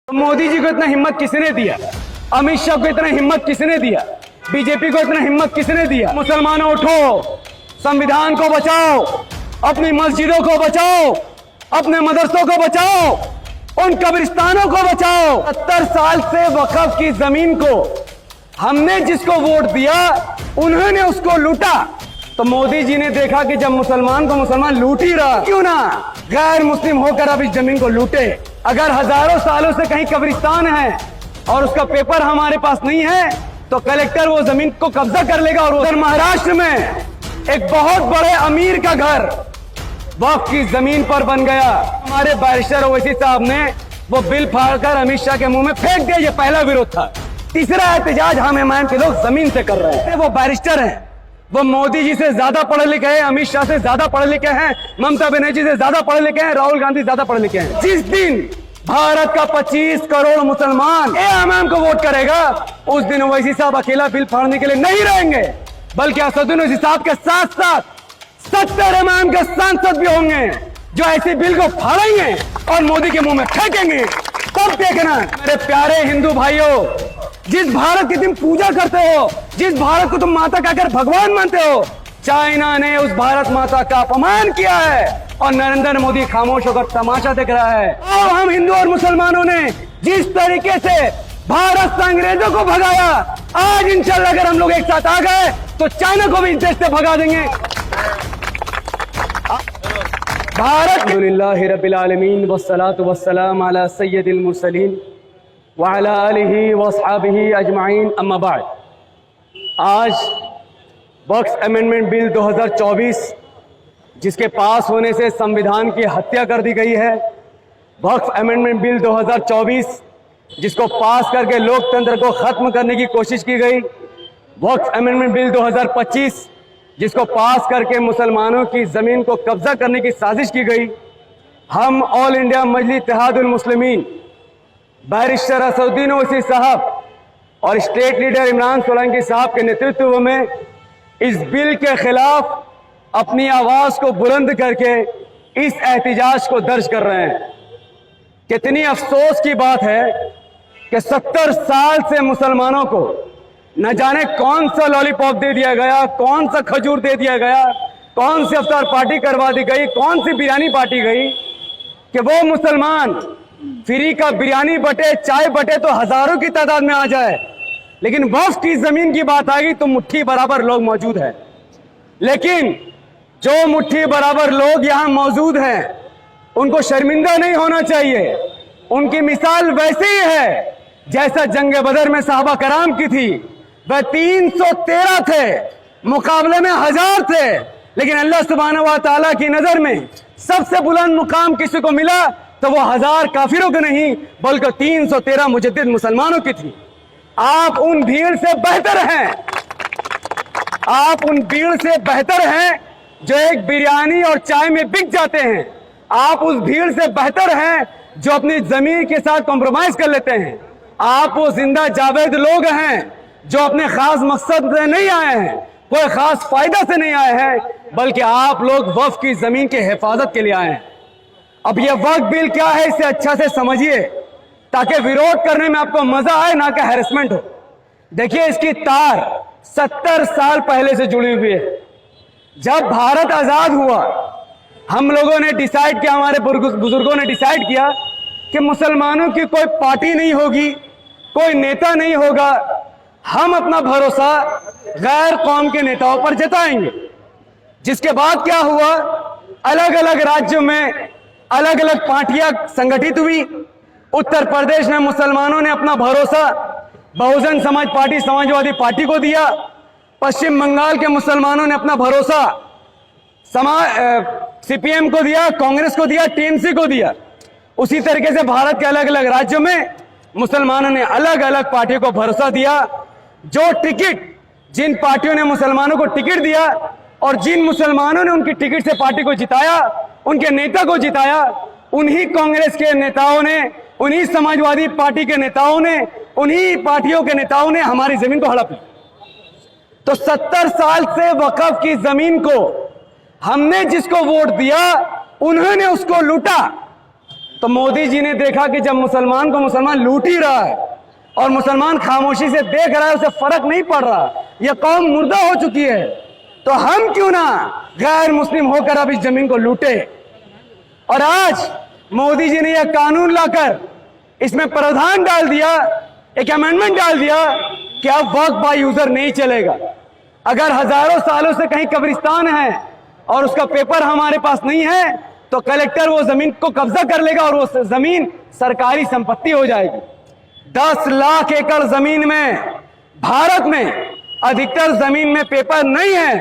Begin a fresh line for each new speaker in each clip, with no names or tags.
मोदी जी को इतना हिम्मत किसने दिया? अमित शाह को इतना हिम्मत किसने दिया? बीजेपी को इतना हिम्मत किसने दिया? मुसलमानों उठो, संविधान को बचाओ, अपनी मस्जिदों को बचाओ, अपने मदरसों को बचाओ, उन कब्रिस्तानों को बचाओ। 70 साल से वक्फ की जमीन को हमने जिसको वोट दिया उन्होंने उसको लूटा। तो मोदी जी ने देखा कि जब मुसलमान को मुसलमान लूट ही रहा, क्यों ना गैर मुस्लिम होकर अब इस जमीन को लूटे। अगर हजारों सालों से कहीं कब्रिस्तान है और उसका पेपर हमारे पास नहीं है तो कलेक्टर वो जमीन को कब्जा कर लेगा। और उधर महाराष्ट्र में एक बहुत बड़े अमीर का घर वक्फ की जमीन पर बन गया। हमारे बैरिस्टर ओवैसी साहब ने वो बिल फाड़कर अमित शाह के मुंह में फेंक दिया। ये पहला विरोध था। तीसरा एहतजाज हम एमआईएम के लोग जमीन से कर रहे हैं। वो बैरिस्टर हैं, वो मोदी जी से ज्यादा पढ़े लिखे हैं, अमित शाह से ज्यादा पढ़े लिखे हैं, ममता बनर्जी से ज्यादा पढ़े लिखे हैं, राहुल गांधी ज्यादा पढ़े लिखे हैं। जिस दिन भारत का 25 करोड़ मुसलमान एमआईएम को वोट करेगा उस दिन ओवैसी साहब अकेला बिल फाड़ने के लिए नहीं रहेंगे, बल्कि असदुद्दीन ओवैसी साहब के साथ साथ 70 एमआईएम के सांसद भी होंगे जो ऐसे बिल को फाड़ेंगे और मोदी के मुंह में फेंकेंगे। तब देखना मेरे प्यारे हिंदू भाइयों, जिस भारत की तुम पूजा करते हो, जिस भारत को तुम माता कहकर भगवान मानते हो, चाइना ने उस भारत माता का अपमान किया है और नरेंद्र मोदी खामोश होकर तमाशा देख रहा है। और हम हिंदू और मुसलमानों ने जिस तरीके से भारत से अंग्रेजों को भगाया, आज इंशाल्लाह अगर हम लोग एक साथ आ गए तो चाइना को भी इस देश से भगा देंगे। भारत अल्हम्दुलिल्लाहि रब्बिल आलमीन वस्सलातु वस्सलाम अला सय्यदिल मुरसलीन व अला आलिहि व अस्हाबिहि अजमाइन, अम्मा बाद। आज वक्फ अमेंडमेंट बिल 2024 जिसके पास होने से संविधान की हत्या कर दी गई है, वक्फ अमेंडमेंट बिल 2024 जिसको पास करके लोकतंत्र को खत्म करने की कोशिश की गई, वक्फ अमेंडमेंट बिल 2025 जिसको पास करके मुसलमानों की जमीन को कब्जा करने की साजिश की गई। हम ऑल इंडिया मजलिस इत्तेहादुल मुस्लिमीन बैरिस्टर असदुद्दीन ओवैसी साहब और स्टेट लीडर इमरान सोलंकी साहब के नेतृत्व में इस बिल के खिलाफ अपनी आवाज को बुलंद करके इस एहतिजाज को दर्ज कर रहे हैं। कितनी अफसोस की बात है कि 70 साल से मुसलमानों को न जाने कौन सा लॉलीपॉप दे दिया गया, कौन सा खजूर दे दिया गया, कौन सी अफ्तार पार्टी करवा दी गई, कौन सी बिरयानी बांटी गई कि वो मुसलमान फ्री का बिरयानी बटे, चाय बटे तो हजारों की तादाद में आ जाए, लेकिन वक्फ की जमीन की बात आ गई तो मुट्ठी बराबर लोग मौजूद है। लेकिन जो मुट्ठी बराबर लोग यहां मौजूद हैं उनको शर्मिंदा नहीं होना चाहिए। उनकी मिसाल वैसे ही है जैसा जंग बदर में साहबा कराम की थी। वह 313 थे, मुकाबले में 1000 थे, लेकिन अल्लाह सुब्हानहू व तआला की नजर में सबसे बुलंद मुकाम किसी को मिला तो वो 1000 काफिरों के नहीं बल्कि 313 मुजद्दिद मुसलमानों की थी। आप उन भीड़ से बेहतर हैं, आप उन भीड़ से बेहतर हैं जो एक बिरयानी और चाय में बिक जाते हैं। आप उस भीड़ से बेहतर हैं जो अपनी जमीन के साथ कॉम्प्रोमाइज कर लेते हैं। आप वो जिंदा जावेद लोग हैं जो अपने खास मकसद से नहीं आए हैं, कोई खास फायदा से नहीं आए हैं, बल्कि आप लोग वक्फ की जमीन की हिफाजत के लिए आए हैं। अब यह वक्फ बिल क्या है इसे अच्छा से समझिए ताकि विरोध करने में आपको मजा आए, ना कि हैरेसमेंट हो। देखिए इसकी तार 70 साल पहले से जुड़ी हुई है। जब भारत आजाद हुआ हम लोगों ने डिसाइड किया, हमारे बुजुर्गों ने डिसाइड किया कि मुसलमानों की कोई पार्टी नहीं होगी, कोई नेता नहीं होगा, हम अपना भरोसा गैर कौम के नेताओं पर जताएंगे। जिसके बाद क्या हुआ, अलग अलग राज्यों में अलग अलग पार्टियां संगठित हुई। उत्तर प्रदेश में मुसलमानों ने अपना भरोसा बहुजन समाज पार्टी, समाजवादी पार्टी को दिया। पश्चिम बंगाल के मुसलमानों ने अपना भरोसा सीपीएम को दिया, कांग्रेस को दिया, टीएमसी को दिया। उसी तरीके से भारत के अलग अलग राज्यों में मुसलमानों ने अलग अलग पार्टियों को भरोसा दिया। जो टिकट, जिन पार्टियों ने मुसलमानों को टिकट दिया और जिन मुसलमानों ने उनकी टिकट से पार्टी को जिताया, उनके नेता को जिताया, उन्हीं कांग्रेस के नेताओं ने, उन्हीं समाजवादी पार्टी के नेताओं ने, उन्हीं पार्टियों के नेताओं ने हमारी जमीन को हड़प लिया। तो 70 साल से वक्फ की जमीन को हमने जिसको वोट दिया उन्होंने उसको लूटा। तो मोदी जी ने देखा कि जब मुसलमान को मुसलमान लूट ही रहा है और मुसलमान खामोशी से देख रहा है, उसे फर्क नहीं पड़ रहा, यह कौम मुर्दा हो चुकी है, तो हम क्यों ना गैर मुस्लिम होकर अब इस जमीन को लूटे। और आज मोदी जी ने यह कानून लाकर इसमें प्रावधान डाल दिया, एक अमेंडमेंट डाल दिया कि अब वक्फ बाय यूजर नहीं चलेगा। अगर हजारों सालों से कहीं कब्रिस्तान है और उसका पेपर हमारे पास नहीं है तो कलेक्टर वो जमीन को कब्जा कर लेगा और वो जमीन सरकारी संपत्ति हो जाएगी। 10 लाख एकड़ जमीन में भारत में अधिकतर जमीन में पेपर नहीं है,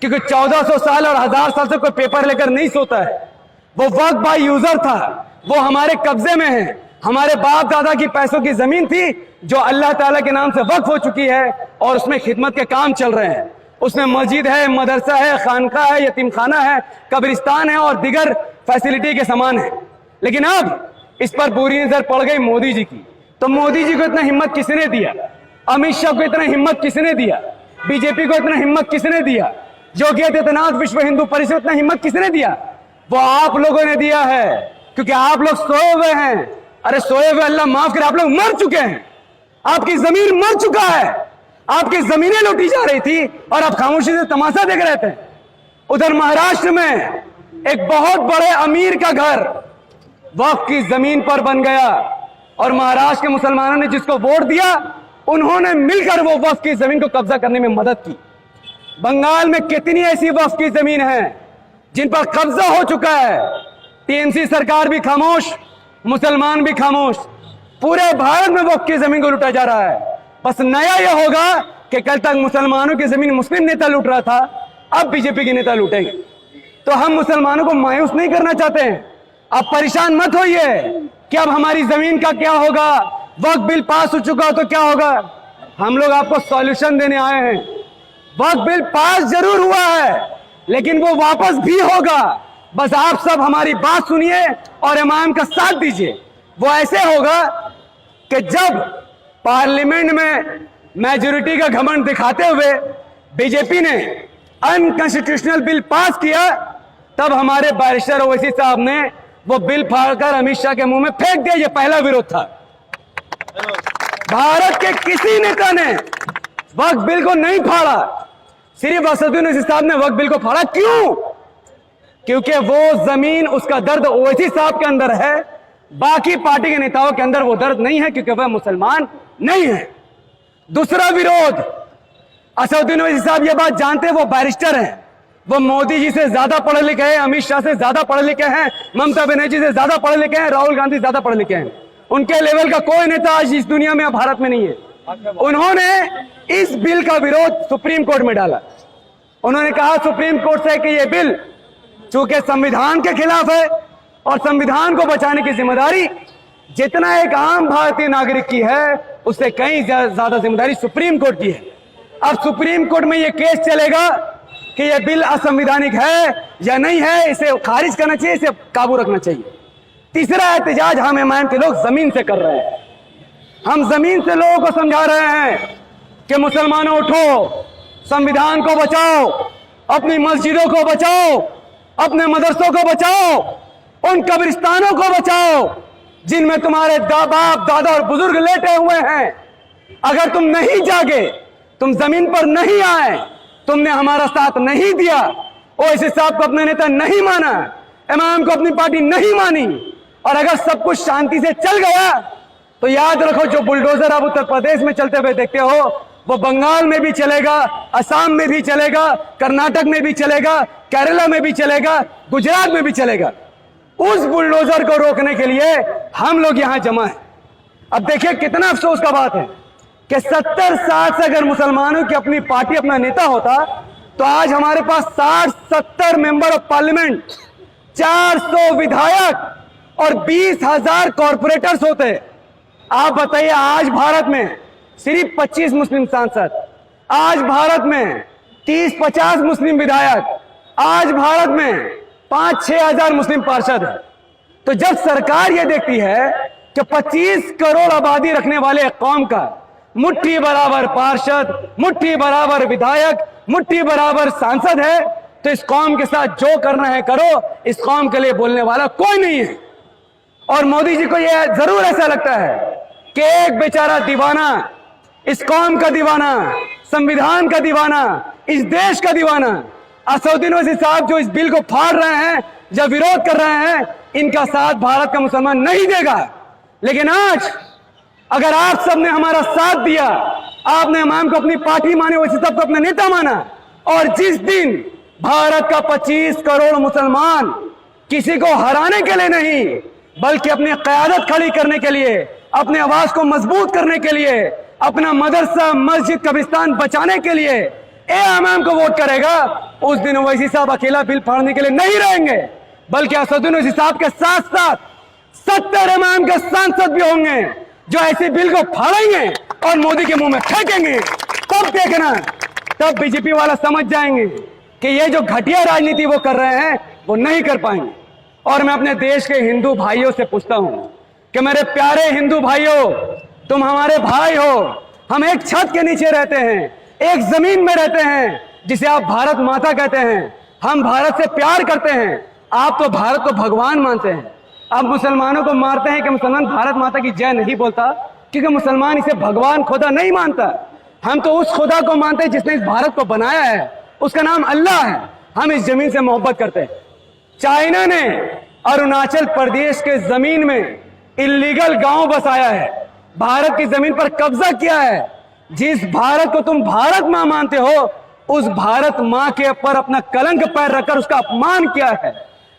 क्योंकि 1400 साल और 1000 साल से कोई पेपर लेकर नहीं सोता है। वो वक्फ बाय यूजर था, वो हमारे कब्जे में है। हमारे बाप दादा की पैसों की जमीन थी जो अल्लाह ताला के नाम से वक्फ हो चुकी है और उसमें खिदमत के काम चल रहे हैं। उसमें मस्जिद है, मदरसा है, खानका है, यतीम खाना है, कब्रिस्तान है और दिगर फैसिलिटी के समान है। लेकिन अब इस पर बुरी नजर पड़ गई मोदी जी की। तो मोदी जी को इतना हिम्मत किसने दिया? अमित शाह को इतना हिम्मत किसने दिया? बीजेपी को इतना हिम्मत किसने दिया? योगी आदित्यनाथ, विश्व हिंदू परिषद, इतना हिम्मत किसने दिया? वो आप लोगों ने दिया है, क्योंकि आप लोग सोए हुए हैं। अरे सोए हुए अल्लाह माफ करे, आप लोग मर चुके हैं। आपकी जमीन मर चुका है, आपकी जमीनें लूटी जा रही थी और आप खामोशी से तमाशा देख रहे थे। उधर महाराष्ट्र में एक बहुत बड़े अमीर का घर वक्फ की जमीन पर बन गया और महाराष्ट्र के मुसलमानों ने जिसको वोट दिया उन्होंने मिलकर वो वक्फ की जमीन को कब्जा करने में मदद की। बंगाल में कितनी ऐसी वक्फ की जमीन है जिन पर कब्जा हो चुका है। टीएमसी सरकार भी खामोश, मुसलमान भी खामोश, पूरे भारत में वक्फ की जमीन को लूटा जा रहा है। बस नया यह होगा कि कल तक मुसलमानों की जमीन मुस्लिम नेता लूट रहा था, अब बीजेपी के नेता लूटेंगे। तो हम मुसलमानों को मायूस नहीं करना चाहते हैं। अब परेशान मत होइए कि अब हमारी जमीन का क्या होगा, वक्फ बिल पास हो चुका तो क्या होगा। हम लोग आपको सॉल्यूशन देने आए हैं। वक्फ बिल पास जरूर हुआ है लेकिन वो वापस भी होगा। बस आप सब हमारी बात सुनिए और इमाम का साथ दीजिए। वो ऐसे होगा कि जब पार्लियामेंट में मेजोरिटी का घमंड दिखाते हुए बीजेपी ने अनकॉन्स्टिट्यूशनल बिल पास किया, तब हमारे बैरिस्टर ओवैसी साहब ने वो बिल फाड़कर अमित शाह के मुंह में फेंक दिया। ये पहला विरोध था। भारत के किसी नेता ने वक्फ बिल को नहीं फाड़ा, सिर्फ असदुद्दीन ओवैसी साहब ने वक्फ बिल को फाड़ा। क्यों? क्योंकि वो जमीन, उसका दर्द ओवैसी साहब के अंदर है, बाकी पार्टी के नेताओं के अंदर वो दर्द नहीं है, क्योंकि वह मुसलमान नहीं है। दूसरा विरोध, असदुद्दीन ओवैसी साहब ये बात जानते हैं, वो बैरिस्टर हैं, वो मोदी जी से ज्यादा पढ़े लिखे हैं, अमित शाह से ज्यादा पढ़े लिखे हैं, ममता बनर्जी से ज्यादा पढ़े लिखे हैं, राहुल गांधी से ज्यादा पढ़े लिखे हैं। उनके लेवल का कोई नेता आज इस दुनिया में, भारत में नहीं है। उन्होंने इस बिल का विरोध सुप्रीम कोर्ट में डाला। उन्होंने कहा सुप्रीम कोर्ट से कि यह बिल चूंकि संविधान के खिलाफ है और संविधान को बचाने की जिम्मेदारी जितना एक आम भारतीय नागरिक की है, उससे कहीं ज्यादा जिम्मेदारी सुप्रीम कोर्ट की है। अब सुप्रीम कोर्ट में यह केस चलेगा कि यह बिल असंवैधानिक है या नहीं है, इसे खारिज करना चाहिए, इसे काबू रखना चाहिए। तीसरा एहतजाज हम इमाम के लोग जमीन से कर रहे हैं। हम जमीन से लोगों को समझा रहे हैं कि मुसलमानों उठो, संविधान को बचाओ, अपनी मस्जिदों को बचाओ, अपने मदरसों को बचाओ, उन कब्रिस्तानों को बचाओ जिनमें तुम्हारे बाप दादा और बुजुर्ग लेटे हुए हैं। अगर तुम नहीं जागे, तुम जमीन पर नहीं आए, तुमने हमारा साथ नहीं दिया, ओवैसी साहब को अपने नेता नहीं माना, इमाम को अपनी पार्टी नहीं मानी, और अगर सब कुछ शांति से चल गया तो याद रखो जो बुलडोजर आप उत्तर प्रदेश में चलते हुए देखते हो वो बंगाल में भी चलेगा, असम में भी चलेगा, कर्नाटक में भी चलेगा, केरला में भी चलेगा, गुजरात में भी चलेगा। उस बुलडोजर को रोकने के लिए हम लोग यहां जमा है। अब देखिए कितना अफसोस का बात है कि 70 साल से अगर मुसलमानों की अपनी पार्टी, अपना नेता होता तो आज हमारे पास 60-70 मेंबर ऑफ पार्लियामेंट, 400 विधायक और 20,000 कॉर्पोरेटर्स होते। आप बताइए, आज भारत में सिर्फ 25 मुस्लिम सांसद, आज भारत में 30-50 मुस्लिम विधायक, आज भारत में 5-6 हजार मुस्लिम पार्षद है। तो जब सरकार यह देखती है कि 25 करोड़ आबादी रखने वाले एक कौम का मुट्ठी बराबर पार्षद, मुट्ठी बराबर विधायक, मुट्ठी बराबर सांसद है, तो इस कौम के साथ जो करना है करो, इस कौम के लिए बोलने वाला कोई नहीं है। और मोदी जी को यह जरूर ऐसा लगता है कि एक बेचारा दीवाना, इस कौम का दीवाना, संविधान का दीवाना, इस देश का दीवाना असदुद्दीन ओवैसी साहब जो इस बिल को फाड़ रहे हैं, जो विरोध कर रहे हैं, इनका साथ भारत का मुसलमान नहीं देगा। लेकिन आज अगर आप सबने हमारा साथ दिया, आपने इमाम को अपनी पार्टी माने, ओवैसी साहब को अपना नेता माना, और जिस दिन भारत का 25 करोड़ मुसलमान किसी को हराने के लिए नहीं बल्कि अपनी क़यादत खड़ी करने के लिए, अपने आवाज को मजबूत करने के लिए, अपना मदरसा मस्जिद कब्रिस्तान बचाने के लिए इमाम को वोट करेगा, उस दिन ओवैसी साहब अकेला बिल फाड़ने के लिए नहीं रहेंगे, बल्कि असदुद्दीन ओवैसी साहब के साथ साथ 70 इमाम के सांसद भी होंगे जो ऐसे बिल को फाड़ेंगे और मोदी के मुंह में फेंकेंगे। तब देखना, तब बीजेपी वाला समझ जाएंगे कि ये जो घटिया राजनीति वो कर रहे हैं वो नहीं कर पाएंगे। और मैं अपने देश के हिंदू भाइयों से पूछता हूं कि मेरे प्यारे हिंदू भाइयों, तुम हमारे भाई हो, हम एक छत के नीचे रहते हैं, एक जमीन में रहते हैं जिसे आप भारत माता कहते हैं। हम भारत से प्यार करते हैं, आप तो भारत को भगवान मानते हैं। आप मुसलमानों को मारते हैं कि मुसलमान भारत माता की जय नहीं बोलता, क्योंकि मुसलमान इसे भगवान खुदा नहीं मानता। हम तो उस खुदा को मानते हैं जिसने इस भारत को बनाया है, उसका नाम अल्लाह है। हम इस जमीन से मोहब्बत करते हैं। चाइना ने अरुणाचल प्रदेश के जमीन में इल्लीगल गांव बसाया है, भारत की जमीन पर कब्जा किया है। जिस भारत को तुम भारत मां मानते हो, उस भारत मां के ऊपर अपना कलंक पैर रखकर उसका अपमान किया है।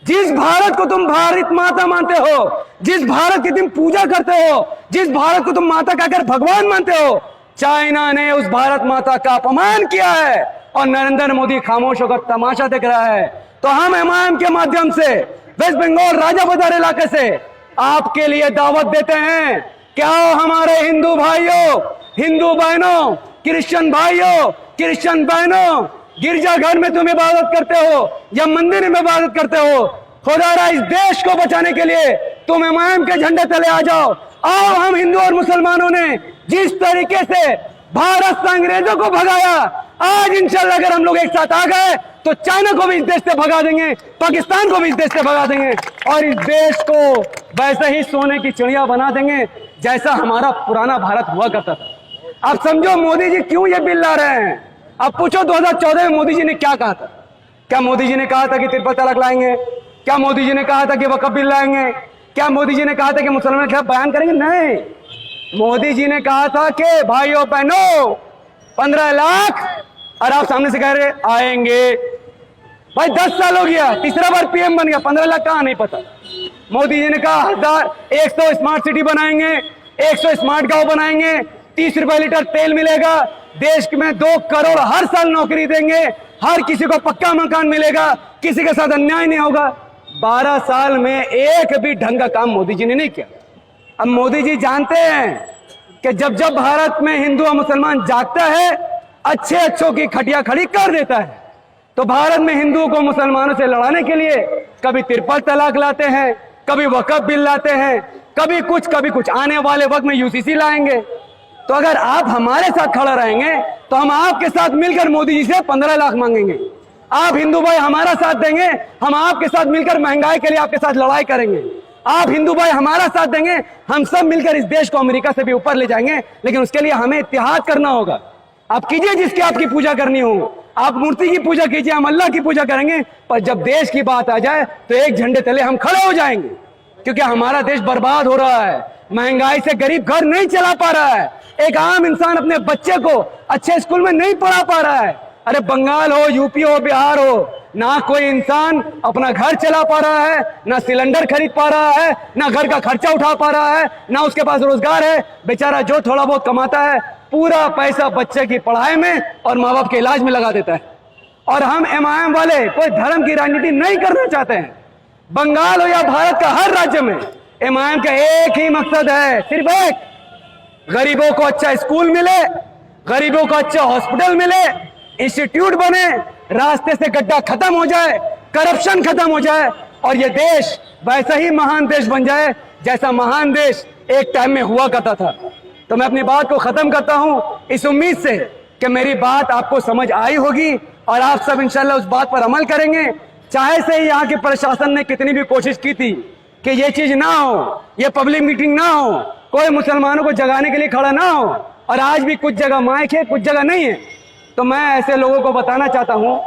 जिस भारत को तुम भारत माता मानते हो, जिस भारत की तुम पूजा करते हो, जिस भारत को तुम माता कहकर भगवान मानते हो, चाइना ने उस भारत माता का अपमान किया है और नरेंद्र मोदी खामोश होकर तमाशा देख रहा है। तो हम इमाम के माध्यम से वेस्ट बंगाल राजा बाजार इलाके से आपके लिए दावत देते हैं कि आओ हमारे हिंदू भाइयों, हिंदू बहनों, क्रिश्चियन भाइयों, क्रिश्चियन बहनों, गिरजाघर में तुम इबादत करते हो या मंदिर में इबादत करते हो, खुदारा इस देश को बचाने के लिए तुम इमाम के झंडे तले आ जाओ। आओ, हम हिंदू और मुसलमानों ने जिस तरीके से भारत से अंग्रेजों को भगाया, आज इंशाल्लाह अगर हम लोग एक साथ आ गए तो चाइना को भी इस देश से भगा देंगे, पाकिस्तान को भी इस देश से भगा देंगे और इस देश को वैसे ही सोने की चिड़िया बना देंगे जैसा हमारा पुराना भारत हुआ करता था। आप समझो मोदी जी क्यों ये बिल ला रहे हैं। अब पूछो 2014 में मोदी जी ने क्या कहा था? क्या मोदी जी ने कहा था कि ट्रिपल तलाक लाएंगे? क्या मोदी जी ने कहा था कि वक्फ बिल लाएंगे? क्या मोदी जी ने कहा था कि मुसलमान के खिलाफ बयान करेंगे? नहीं, मोदी जी ने कहा था कि भाइयों बहनों 15 लाख, और आप सामने से कह रहे आएंगे। भाई 10 साल हो गया, तीसरा बार पीएम बन गया, 15 लाख कहाँ नहीं पता। मोदी जी ने कहा 100 स्मार्ट सिटी बनाएंगे, 100 स्मार्ट गांव बनाएंगे, 30 रुपए लीटर तेल मिलेगा, देश में 2 करोड़ हर साल नौकरी देंगे, हर किसी को पक्का मकान मिलेगा, किसी के साथ अन्याय नहीं होगा। 12 साल में एक भी ढंग का काम मोदी जी ने नहीं किया। अब मोदी जी जानते हैं कि जब जब भारत में हिंदू और मुसलमान जागता है, अच्छे अच्छों की खटिया खड़ी कर देता है। तो भारत में हिंदुओं को मुसलमानों से लड़ाने के लिए कभी ट्रिपल तलाक लाते हैं, कभी वक्फ बिल लाते हैं, कभी कुछ, आने वाले वक्त में यूसीसी लाएंगे। तो अगर आप हमारे साथ खड़ा रहेंगे तो हम आपके साथ मिलकर मोदी जी से 15 लाख मांगेंगे। आप हिंदू भाई हमारा साथ देंगे, हम आपके साथ मिलकर महंगाई के लिए आपके साथ लड़ाई करेंगे। आप हिंदू भाई हमारा साथ देंगे, हम सब मिलकर इस देश को अमेरिका से भी ऊपर ले जाएंगे। लेकिन उसके लिए हमें इत्तेहाद करना होगा। आप कीजिए जिसकी आपकी पूजा करनी हो, आप मूर्ति की पूजा कीजिए, हम अल्लाह की पूजा करेंगे। पर जब देश की बात आ जाए तो एक झंडे तले हम खड़े हो जाएंगे, क्योंकि हमारा देश बर्बाद हो रहा है। महंगाई से गरीब घर नहीं चला पा रहा है, एक आम इंसान अपने बच्चे को अच्छे स्कूल में नहीं पढ़ा पा रहा है। अरे बंगाल हो, यूपी हो, बिहार हो, ना कोई इंसान अपना घर चला पा रहा है, ना सिलेंडर खरीद पा रहा है, ना घर का खर्चा उठा पा रहा है, ना उसके पास रोजगार है। बेचारा जो थोड़ा बहुत कमाता है पूरा पैसा बच्चे की पढ़ाई में और माँ बाप के इलाज में लगा देता है। और हम एमआईएम वाले कोई धर्म की राजनीति नहीं करना चाहते हैं। बंगाल हो या भारत का हर राज्य में एमआईएम का एक ही मकसद है, सिर्फ एक, गरीबों को अच्छा स्कूल मिले, गरीबों को अच्छा हॉस्पिटल मिले, इंस्टीट्यूट बने, रास्ते से गड्ढा खत्म हो जाए, करप्शन खत्म हो जाए और ये देश वैसा ही महान देश बन जाए जैसा महान देश एक टाइम में हुआ करता था। तो मैं अपनी बात को खत्म करता हूं इस उम्मीद से कि मेरी बात आपको समझ आई होगी और आप सब इंशाल्लाह उस बात पर अमल करेंगे। चाहे से यहाँ के प्रशासन ने कितनी भी कोशिश की थी कि ये चीज ना हो, ये पब्लिक मीटिंग ना हो, कोई मुसलमानों को जगाने के लिए खड़ा ना हो। और आज भी कुछ जगह माइक है, कुछ जगह नहीं है। तो मैं ऐसे लोगों को बताना चाहता हूं,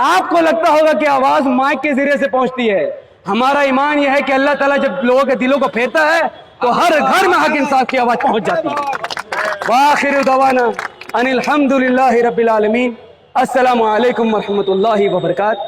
आपको लगता होगा कि आवाज माइक के जरिए से पहुंचती है, हमारा ईमान यह है कि अल्लाह ताला जब लोगों के दिलों को फेरता है तो हर घर में हक इंसाफ की आवाज पहुंच जाती है। वाखिर दवाना अनिल हम्दुलिल्लाहि रब्बिल आलमीन। अस्सलामु अलैकुम व रहमतुल्लाहि व बरकातहू।